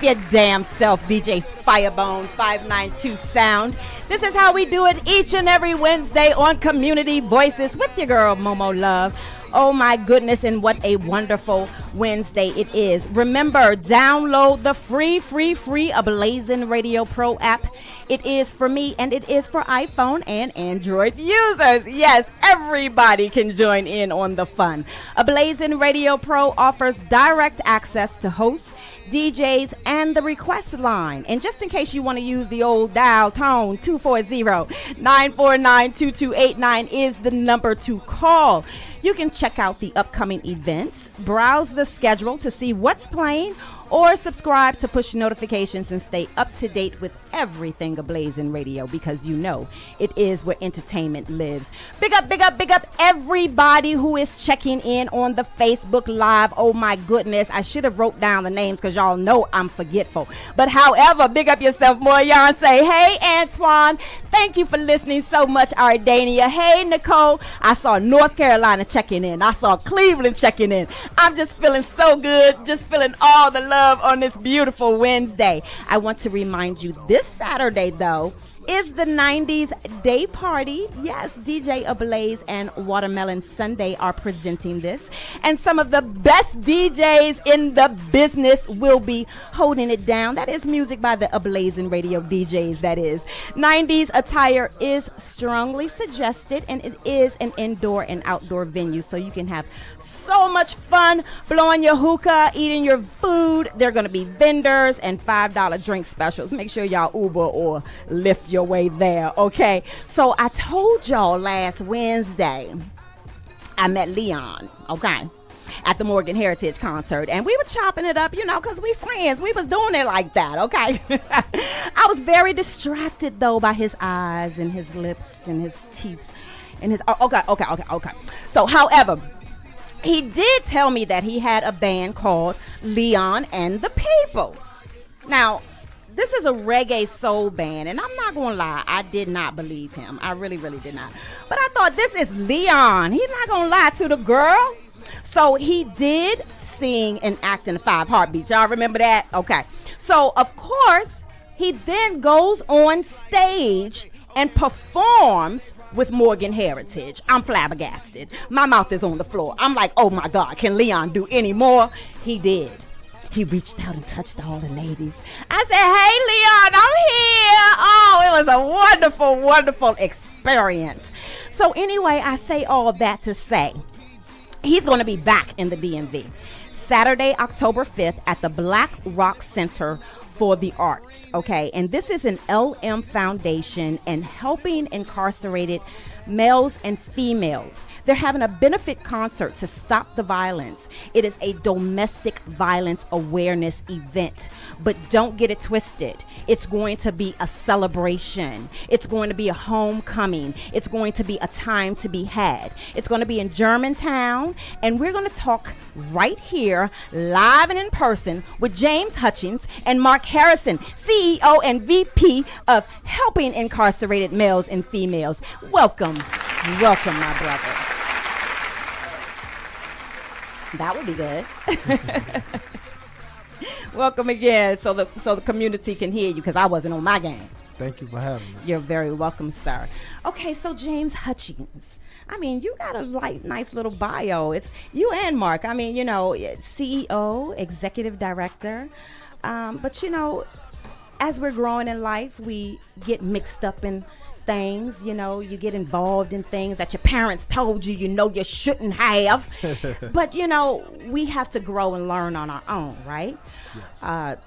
your damn self, DJ Firebone 592 Sound. This is how we do it each and every Wednesday on Community Voices with your girl, Momo Love. Oh my goodness, and what a wonderful Wednesday it is. Remember, download the free Ablazin Radio Pro app. It is for me and it is for iPhone and Android users. Yes, everybody can join in on the fun. Ablazin Radio Pro offers direct access to hosts, DJs, and the request line. And just in case you want to use the old dial tone, 240-949-2289 is the number to call. You can check out the upcoming events, browse the schedule to see what's playing, or subscribe to push notifications and stay up to date with everything Ablazin Radio, because you know it is where entertainment lives. Big up everybody who is checking in on the Facebook Live. Oh my goodness, I should have wrote down the names because y'all know I'm forgetful. But however, big up yourself more. Say, hey Antoine, thank you for listening so much. Ardania, hey Nicole, I saw North Carolina checking in. I saw Cleveland checking in. I'm just feeling so good, just feeling all the love on this beautiful Wednesday. I want to remind you, this Saturday though is the 90s Day Party. Yes, DJ Ablaze and Watermelon Sunday are presenting this, and some of the best DJs in the business will be holding it down. That is music by the Ablazin Radio DJs, that is. 90s attire is strongly suggested, and it is an indoor and outdoor venue, so you can have so much fun blowing your hookah, eating your food. There are going to be vendors and $5 drink specials. Make sure y'all Uber or Lyft your way there, okay? So I told y'all last Wednesday I met Leon, okay, at the Morgan Heritage concert, and we were chopping it up, you know, because we friends. We was doing it like that, okay? I was very distracted though by his eyes and his lips and his teeth and his okay. So however, he did tell me that he had a band called Leon and the Peoples. Now, this is a reggae soul band, and I'm not going to lie, I did not believe him. I really did not. But I thought, this is Leon. He's not going to lie to the girl. So he did sing and act in the 5 Heartbeats. Y'all remember that? Okay. So, of course, he then goes on stage and performs with Morgan Heritage. I'm flabbergasted. My mouth is on the floor. I'm like, oh my God, can Leon do any more? He did. He reached out and touched all the ladies. I said, hey, Leon, I'm here. Oh, it was a wonderful experience. So anyway, I say all that to say, he's going to be back in the DMV Saturday, October 5th at the Black Rock Center for the Arts, okay? And this is an LM Foundation and Helping Incarcerated Males and Females. They're having a benefit concert to stop the violence. It is a domestic violence awareness event, but don't get it twisted. It's going to be a celebration. It's going to be a homecoming. It's going to be a time to be had. It's going to be in Germantown, and we're going to talk right here, live and in person, with James Hutchings and Mark Harrison, CEO and VP of Helping Incarcerated Males and Females. Welcome, my brothers. That would be good. Welcome again, so the community can hear you, because I wasn't on my game. Thank you for having me. You're very welcome, sir. Okay, so James Hutchings. I mean, you got a nice little bio. It's you and Mark. I mean, you know, CEO, executive director. But you know, as we're growing in life, we get mixed up in things, you know, you get involved in things that your parents told you, you know, you shouldn't have. But, you know, we have to grow and learn on our own, right? Yes.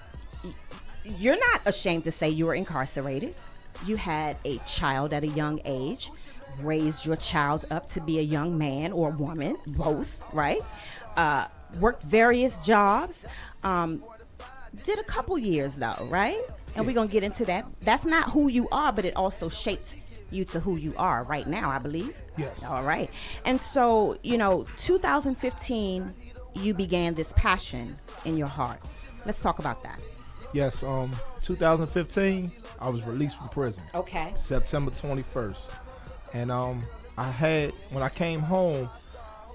You're not ashamed to say you were incarcerated. You had a child at a young age, raised your child up to be a young man or woman, both, right? Worked various jobs. Did a couple years though, right? And we're going to get into that. That's not who you are, but it also shaped you to who you are right now, I believe. Yes. All right. And so, you know, 2015, you began this passion in your heart. Let's talk about that. Yes. 2015, I was released from prison. Okay. September 21st. And when I came home,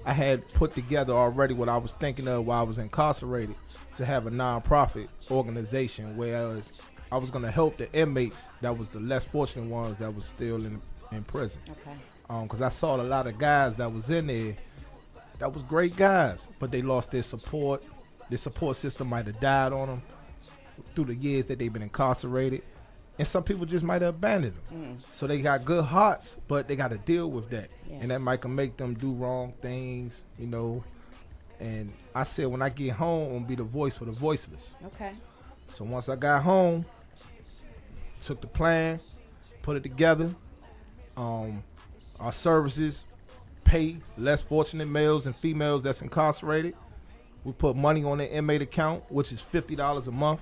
I had put together already what I was thinking of while I was incarcerated to have a nonprofit organization, whereas I was going to help the inmates that was the less fortunate ones that was still in prison. Okay. Because I saw a lot of guys that was in there that was great guys, but they lost their support. Their support system might have died on them through the years that they've been incarcerated. And some people just might have abandoned them. So they got good hearts, but they got to deal with that. Yeah. And that might make them do wrong things, you know. And I said, when I get home, I'm going to be the voice for the voiceless. Okay. So once I got home, took the plan, put it together. Our services pay less fortunate males and females that's incarcerated. We put money on their inmate account, which is $50 a month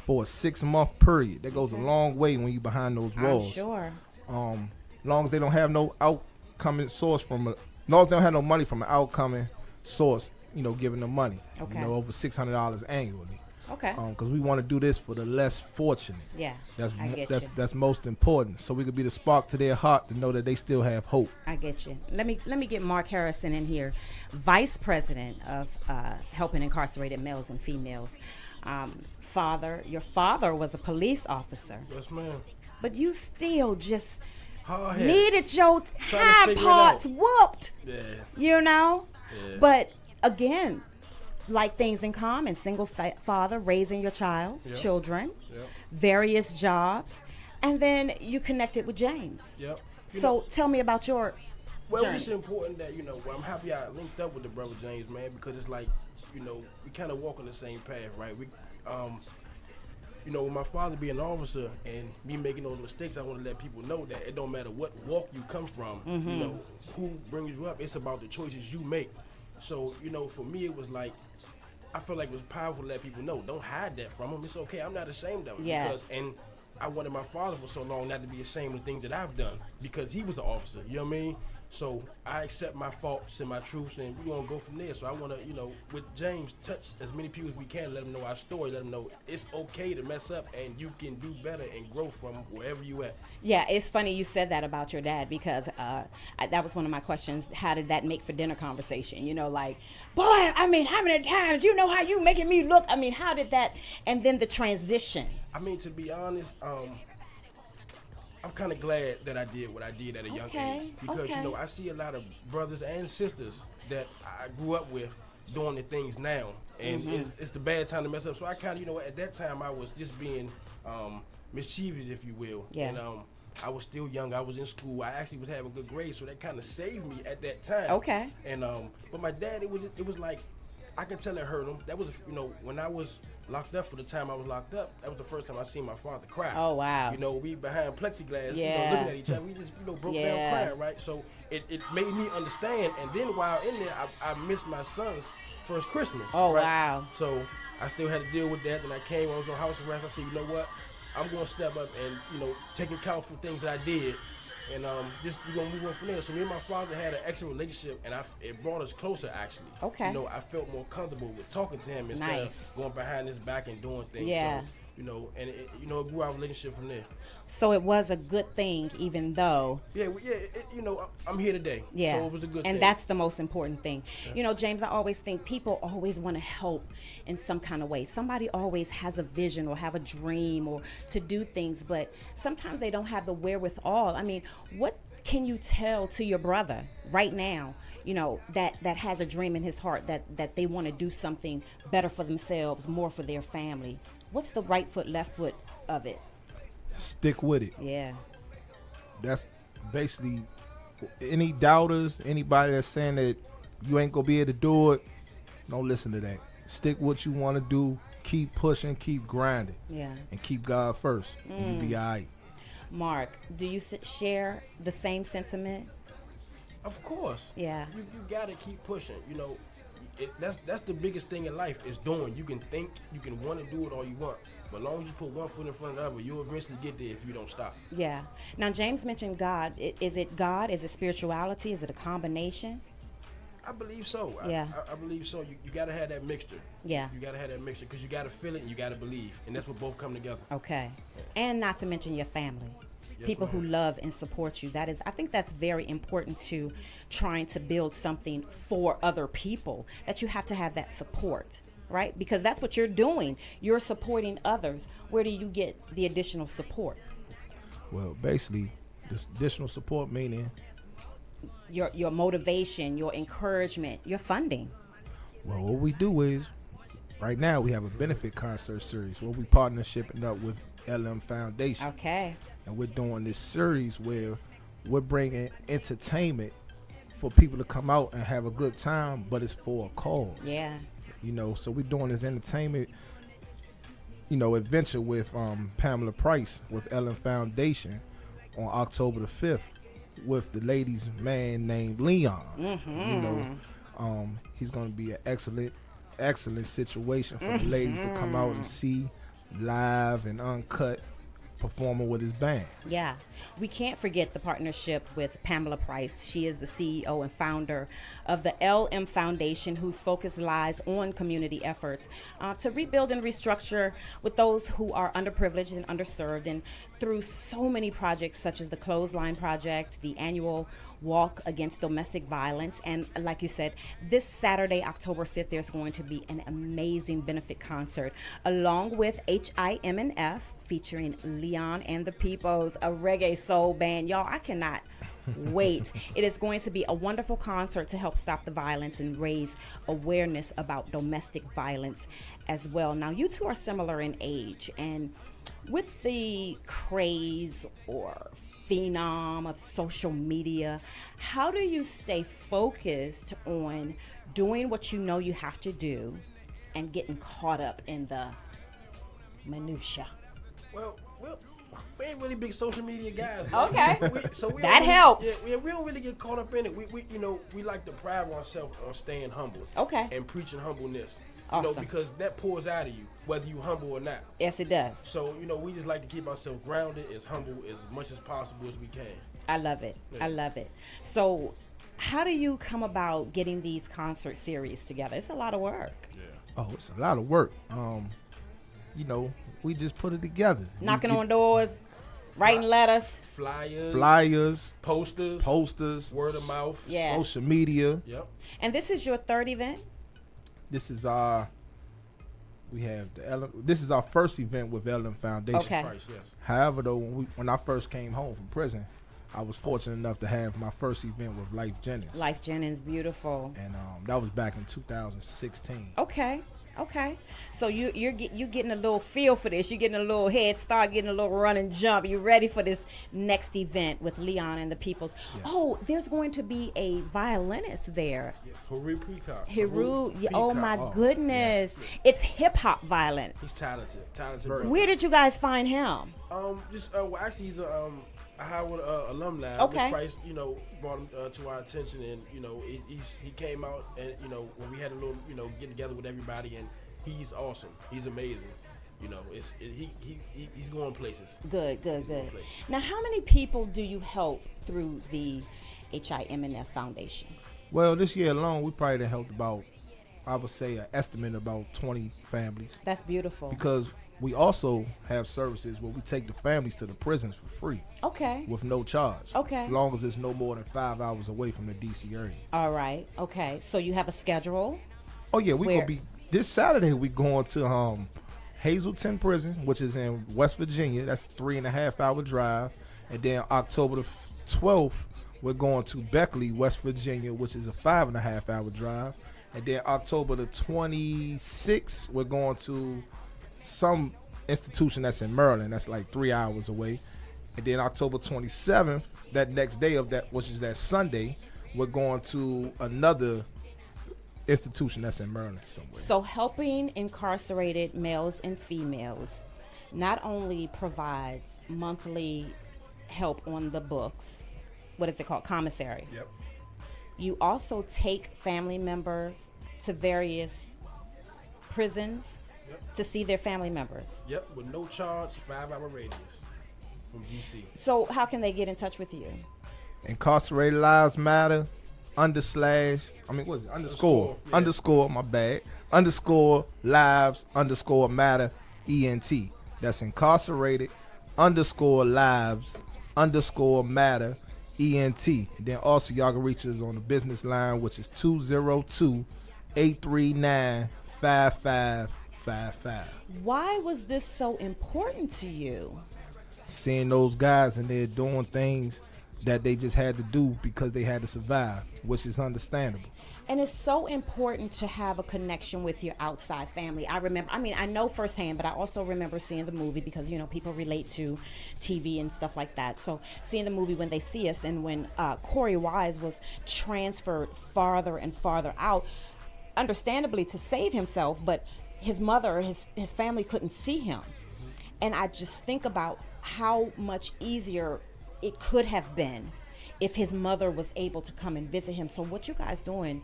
for a 6-month period. That goes a long way when you behind those walls. I'm sure. As long as they don't have no outcoming source as long as they don't have no money from an outcoming source, you know, giving them money. Okay. You know, over $600 annually. Okay. Because we want to do this for the less fortunate. Yeah. That's most important. So we could be the spark to their heart to know that they still have hope. I get you. Let me get Mark Harrison in here, Vice President of Helping Incarcerated Males and Females. Your father was a police officer. Yes, ma'am. But you still just Hard-headed. needed your Trying to high figure it parts out. whooped. Yeah. You know? Yeah. But again, like things in common, single father, raising your children, Yep. various jobs, and then you connected with James. Yep. So tell me about your Well, journey. it's important that, well, I'm happy I linked up with the brother James, man, because it's like, we kind of walk on the same path, right? We, with my father being an officer and me making those mistakes, I want to let people know that it don't matter what walk you come from, who brings you up, it's about the choices you make. So, for me, it was like, I feel like it was powerful to let people know, don't hide that from them. It's okay. I'm not ashamed of it. Yes. And I wanted my father for so long not to be ashamed of the things that I've done because he was an officer. You know what I mean? So I accept my faults and my truths, and we're going to go from there. So I want to, with James, touch as many people as we can, let them know our story, let them know it's okay to mess up and you can do better and grow from wherever you at. Yeah, it's funny you said that about your dad because that was one of my questions. How did that make for dinner conversation? Boy, I mean, how many times, how you making me look? I mean, how did that, and then the transition? I mean, to be honest, I'm kind of glad that I did what I did at a young age because, I see a lot of brothers and sisters that I grew up with doing the things now, and it's the bad time to mess up. So I kind of, at that time I was just being mischievous, if you will. Yeah. And I was still young. I was in school. I actually was having good grades, so that kind of saved me at that time. Okay. And but my dad, it was like I can tell it hurt him. That was when I was locked up for the time I was locked up. That was the first time I seen my father cry. Oh wow. We behind plexiglass, Yeah. looking at each other. We just broke down crying, right? So it made me understand. And then while in there, I missed my son's first Christmas. Oh right? wow. So I still had to deal with that. Then I came, I was on house arrest. I said, you know what? I'm gonna step up and take account for things that I did, and just we're gonna move on from there. So me and my father had an excellent relationship, and it brought us closer actually. Okay. I felt more comfortable with talking to him instead of going behind his back and doing things. Yeah. So and it grew our relationship from there. So it was a good thing, even though. Yeah, I'm here today. Yeah. So it was a good thing. And that's the most important thing. Yeah. James, I always think people always want to help in some kind of way. Somebody always has a vision or have a dream or to do things, but sometimes they don't have the wherewithal. I mean, what can you tell to your brother right now, that has a dream in his heart that they want to do something better for themselves, more for their family? What's the right foot, left foot of it? Stick with it. Yeah. That's basically any doubters, anybody that's saying that you ain't gonna be able to do it, don't listen to that. Stick what you want to do. Keep pushing, keep grinding. Yeah. And keep God first. And you be all right. Mark, do you share the same sentiment? Of course. Yeah. You gotta keep pushing. That's the biggest thing in life is doing. You can think, you can want to do it all you want, but as long as you put one foot in front of the other, you'll eventually get there if you don't stop. Yeah. Now, James mentioned God. Is it God? Is it spirituality? Is it a combination? I believe so. Yeah. I believe so. You got to have that mixture. Yeah. You got to have that mixture because you got to feel it and you got to believe, and that's what both come together. Okay. And not to mention your family. people who love and support you. I think that's very important to trying to build something for other people, that you have to have that support, right? Because that's what you're doing. You're supporting others. Where do you get the additional support? Well, basically, this additional support meaning Your motivation, your encouragement, your funding. well, what we do is right now we have a benefit concert series where we partnershiping up with LM Foundation. Okay. And we're doing this series where we're bringing entertainment for people to come out and have a good time, but it's for a cause. Yeah. So we're doing this entertainment, adventure with Pamela Price with Ellen Foundation on October the 5th with the ladies' man named Leon. Mm-hmm. He's going to be an excellent situation for the ladies to come out and see live and uncut performing with his band. Yeah. We can't forget the partnership with Pamela Price. She is the CEO and founder of the LM Foundation, whose focus lies on community efforts to rebuild and restructure with those who are underprivileged and underserved, and through so many projects such as the Clothesline Project, the annual Walk Against Domestic Violence, and like you said, this Saturday, October 5th, there's going to be an amazing benefit concert along with HIMNF featuring Leon and the Peoples, a reggae soul band. Y'all, I cannot wait. It is going to be a wonderful concert to help stop the violence and raise awareness about domestic violence as well. Now, you two are similar in age, and with the craze or phenom of social media, how do you stay focused on doing what you know you have to do and getting caught up in the minutia? Well, we ain't really big social media guys. Okay. We That helps. Yeah, we don't really get caught up in it. We like to pride ourselves on staying humble. Okay. And preaching humbleness. Awesome. Because that pours out of you, whether you humble or not. Yes, it does. So, we just like to keep ourselves grounded, as humble as much as possible as we can. I love it. Yeah. I love it. So, how do you come about getting these concert series together? It's a lot of work. Yeah. Oh, it's a lot of work. We just put it together. Knocking on doors, writing letters. Flyers, posters, word of mouth, Yeah. social media. Yep. And this is your third event? This is our first event with LM Foundation. Okay. Price, yes. However, though, when I first came home from prison, I was fortunate enough to have my first event with Life Jennings. Life Jennings, beautiful. And that was back in 2016. Okay. So you're getting a little feel for this. You're getting a little head start, getting a little run and jump. You're ready for this next event with Leon and the Peoples. Yes. Oh, there's going to be a violinist there. Yeah. Haru Peacock. Oh my goodness. Yeah. It's hip hop violin. He's talented. Where did you guys find him? Actually, he's a Howard alumni. Okay. Price, brought him to our attention, and he came out, and when we had a little get together with everybody, and he's awesome. He's amazing. He's going places. Good. Now, how many people do you help through the HIMNF Foundation? Well, this year alone, we probably helped about, I would say, an estimate about 20 families. That's beautiful. Because we also have services where we take the families to the prisons for free. Okay. With no charge. Okay. As long as it's no more than 5 hours away from the DC area. All right. Okay. So you have a schedule? Oh yeah, we gonna be this Saturday. We going to Hazleton Prison, which is in West Virginia. That's 3.5 hour drive. And then October the 12th, we're going to Beckley, West Virginia, which is a 5.5 hour drive. And then October the 26th, we're going to some institution that's in Maryland. That's like 3 hours away. And then October 27th, that next day of that, which is that Sunday, we're going to another institution that's in Maryland somewhere. So Helping Incarcerated Males and Females not only provides monthly help on the books, what is it called? Commissary. Yep. You also take family members to various prisons to see their family members. Yep, with no charge, 5 hour radius from DC. So how can they get in touch with you? Incarcerated Lives Matter _, I mean, what is it? Underscore, my bad. _lives_matter ENT. That's Incarcerated _lives _matter ENT. And then also y'all can reach us on the business line, which is 202-839-5555. Why was this so important to you? Seeing those guys and they're doing things that they just had to do because they had to survive, which is understandable. And it's so important to have a connection with your outside family. I know firsthand, but I also remember seeing the movie because, people relate to TV and stuff like that. So seeing the movie when they see us, and when Corey Wise was transferred farther and farther out, understandably to save himself, but his mother, his family couldn't see him. And I just think about how much easier it could have been if his mother was able to come and visit him. So what you guys doing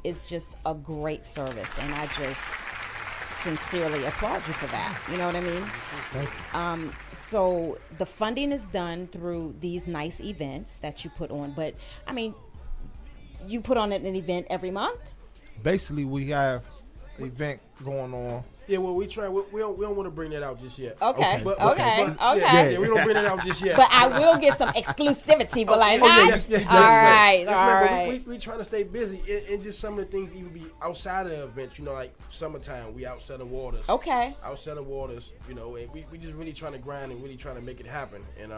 is just a great service, and I just sincerely applaud you for that. You know what I mean? Thank you. So the funding is done through these nice events that you put on, but you put on an event every month? Basically, we have an event going on. Yeah, well, we try. We don't want to bring that out just yet. Okay. Okay. Yeah, we don't bring that out just yet. But I will get some exclusivity. But like, yes, all right. But we trying to stay busy, and just some of the things even be outside of the events. Like summertime, we out selling waters. Okay. Out selling waters. And we just really trying to grind and really trying to make it happen. And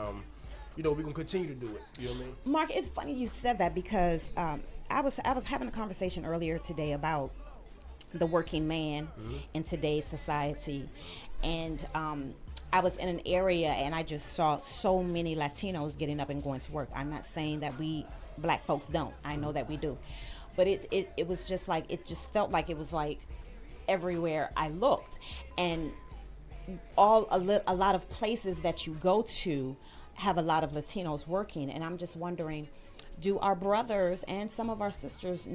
we're gonna continue to do it. You know what I mean? Mark, it's funny you said that because I was having a conversation earlier today about the working man in today's society, and I was in an area and I just saw so many Latinos getting up and going to work. I'm not saying that we black folks don't. I know that we do, but it was just like, it just felt like it was like everywhere I looked, and a lot of places that you go to have a lot of Latinos working. And I'm just wondering, do our brothers and some of our sisters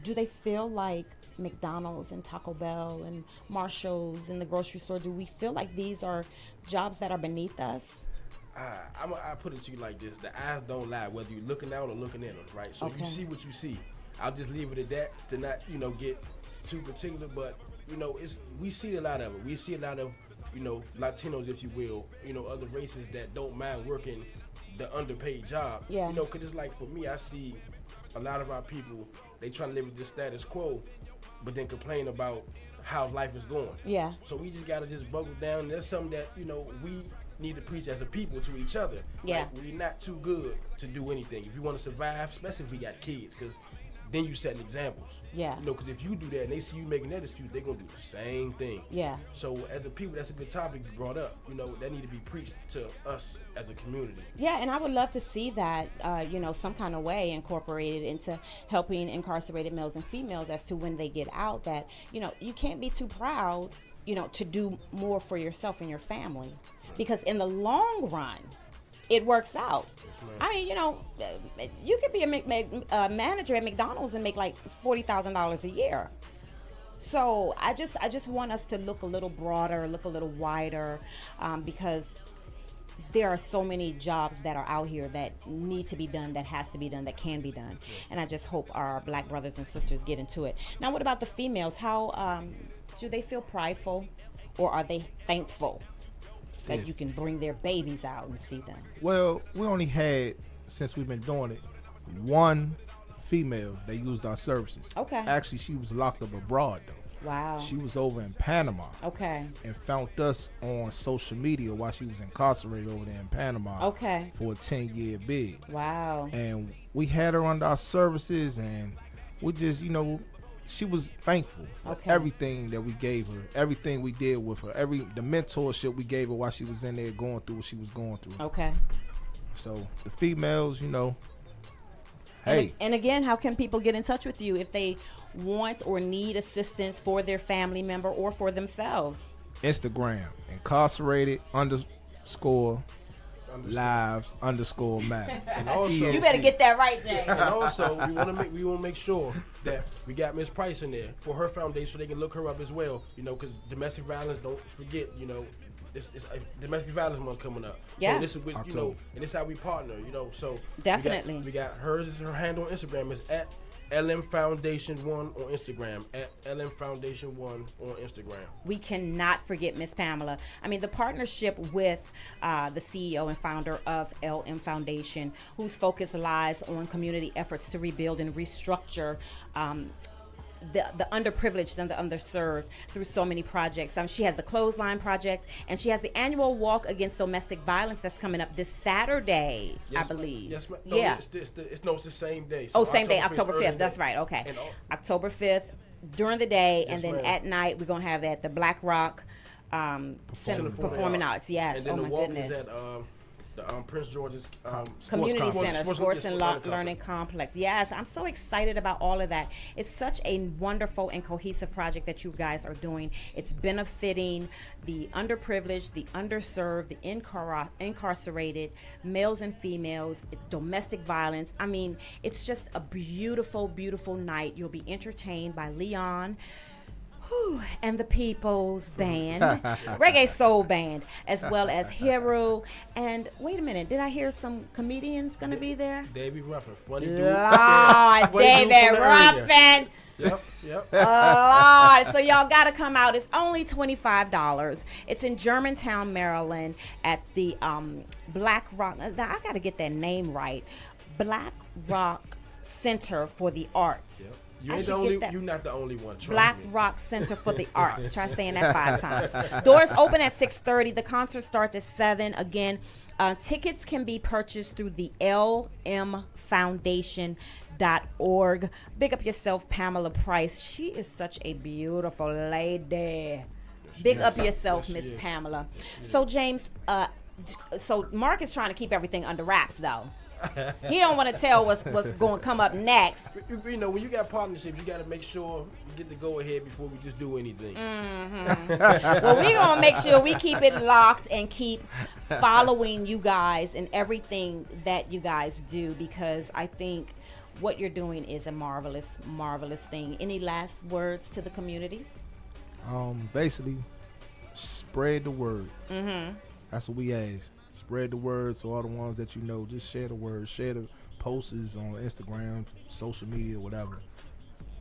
do they feel like McDonald's and Taco Bell and Marshall's and the grocery store, do we feel like these are jobs that are beneath us? I put it to you like this: the eyes don't lie, whether you're looking out or looking in them, right? So you see what you see. I'll just leave it at that, to not get too particular, but we see a lot of it. We see a lot of Latinos, if you will, other races that don't mind working the underpaid job. Yeah. Because it's like, for me, I see a lot of our people, they try to live with this status quo, but then complain about how life is going. Yeah. So we just gotta just buckle down. That's something that we need to preach as a people to each other. Yeah. Like, we're not too good to do anything. If you want to survive, especially if we got kids, because then you setting examples. Yeah. Because if you do that and they see you making that excuse, they're gonna do the same thing. Yeah. So as a people, that's a good topic you brought up. That need to be preached to us as a community. Yeah, and I would love to see that, some kind of way incorporated into helping incarcerated males and females, as to when they get out, that, you can't be too proud, to do more for yourself and your family, because in the long run, it works out. I mean, you could be a manager at McDonald's and make like $40,000 a year. So I just want us to look a little broader, look a little wider, because there are so many jobs that are out here that need to be done, that has to be done, that can be done. And I just hope our black brothers and sisters get into it. Now, what about the females? How do they feel prideful, or are they thankful that you can bring their babies out and see them? Well, we only had, since we've been doing it, one female that used our services. Okay. Actually, she was locked up abroad, though. Wow. She was over in Panama. Okay. And found us on social media while she was incarcerated over there in Panama. Okay. For a 10-year bid. Wow. And we had her under our services, and we just, she was thankful for everything that we gave her, everything we did with her, the mentorship we gave her while she was in there going through what she was going through. Okay. So the females, hey. And again, how can people get in touch with you if they want or need assistance for their family member or for themselves? Instagram, incarcerated _ lives _ matter. And also, you better get that right, Jay. And also, we want to make sure that we got Miss Price in there for her foundation, so they can look her up as well. Because domestic violence, don't forget, it's domestic violence month coming up. Yeah. So this is with, and this is how we partner. So definitely we got her handle on Instagram is at LM Foundation 1 on Instagram, at LM Foundation 1 on Instagram. We cannot forget Miss Pamela. I mean, the partnership with the CEO and founder of LM Foundation, whose focus lies on community efforts to rebuild and restructure the underprivileged and the underserved through so many projects. She has the Clothesline Project, and she has the annual Walk Against Domestic Violence that's coming up this Saturday, Yes, I believe. Yes, ma'am. Yeah. It's the same day. So Same day, October early 5th. That's day. right. Okay. And, October 5th during the day, Yes, and then ma'am. at night we're going to have at the Black Rock Performing Arts. Yes. And then Oh, the my walk goodness. is at the Prince George's Community complex. Center, Sports and Learning Complex. Yes, I'm so excited about all of that. It's such a wonderful and cohesive project that you guys are doing. It's benefiting the underprivileged, the underserved, the incarcerated, males and females, domestic violence. I mean, it's just a beautiful, beautiful night. You'll be entertained by Leon and the People's Band, Reggae Soul Band, as well as Hero. And wait a minute, did I hear some comedians gonna be there? Davey Ruffin, funny dude. Lord, Funny dude David from the area. Ruffin. Yep. Lord. So y'all gotta come out. It's only $25. It's in Germantown, Maryland, at the Black Rock. I gotta get that name right. Black Rock Center for the Arts. Yep. You're not the only one. Black Rock Center for the Arts. Try saying that 5 times. Doors open at 6:30. The concert starts at 7. Again, tickets can be purchased through the lmfoundation.org. Big up yourself, Pamela Price. She is such a beautiful lady. Big up yourself, Miss Pamela. So, James, so Mark is trying to keep everything under wraps, though. He don't want to tell what's going to come up next. You know, when you got partnerships, you got to make sure you get the go ahead before we just do anything. Well, we're going to make sure we keep it locked and keep following you guys and everything that you guys do, because I think what you're doing is a marvelous, marvelous thing. Any last words to the community? Basically, spread the word. That's what we ask. Spread the word so all the ones that you know, just share the word. Share the posts on Instagram, social media, whatever.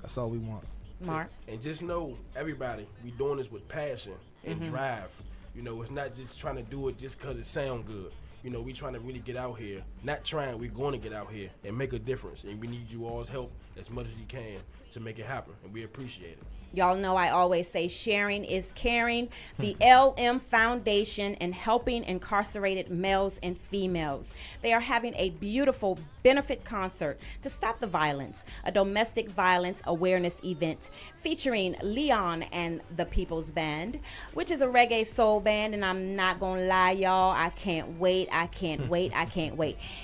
That's all we want. Mark? And just know, everybody, we doing this with passion and drive. You know, it's not just trying to do it just because it sound good. You know, we trying to really get out here. Not trying, we're going to get out here and make a difference. And we need you all's help as much as you can to make it happen. And we appreciate it. Y'all know I always say sharing is caring. The LM Foundation and Helping Incarcerated Males and Females. They are having a beautiful benefit concert to stop the violence, a domestic violence awareness event featuring Leon and the People's Band, which is a reggae soul band, and I'm not gonna lie, y'all, I can't wait.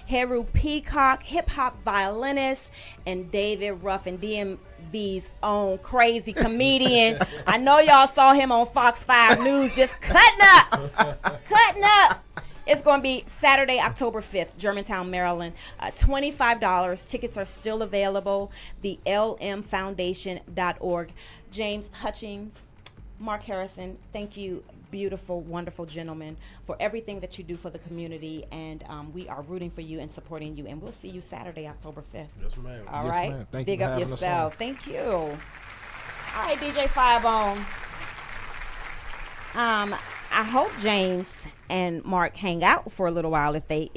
Heru Peacock, hip-hop violinist, and David Ruffin, DMV's own crazy comedian. I know y'all saw him on Fox 5 News just cutting up. It's going to be Saturday, October 5th, Germantown, Maryland. $25. Tickets are still available. The lmfoundation.org. James Hutchings, Mark Harrison, thank you, beautiful, wonderful gentlemen, for everything that you do for the community. And we are rooting for you and supporting you. And we'll see you Saturday, October 5th. Yes, ma'am. All Yes, right? ma'am. Thank Big you for up having us yourself. on. Thank you. All right, DJ Firebone. I hope James and Mark hang out for a little while if they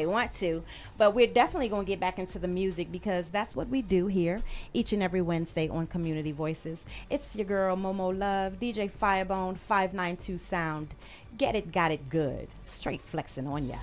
want to. But we're definitely going to get back into the music, because that's what we do here each and every Wednesday on Community Voices. It's your girl Momo Love, DJ Firebone, 592 Sound. Get it, got it good. Straight flexing on ya.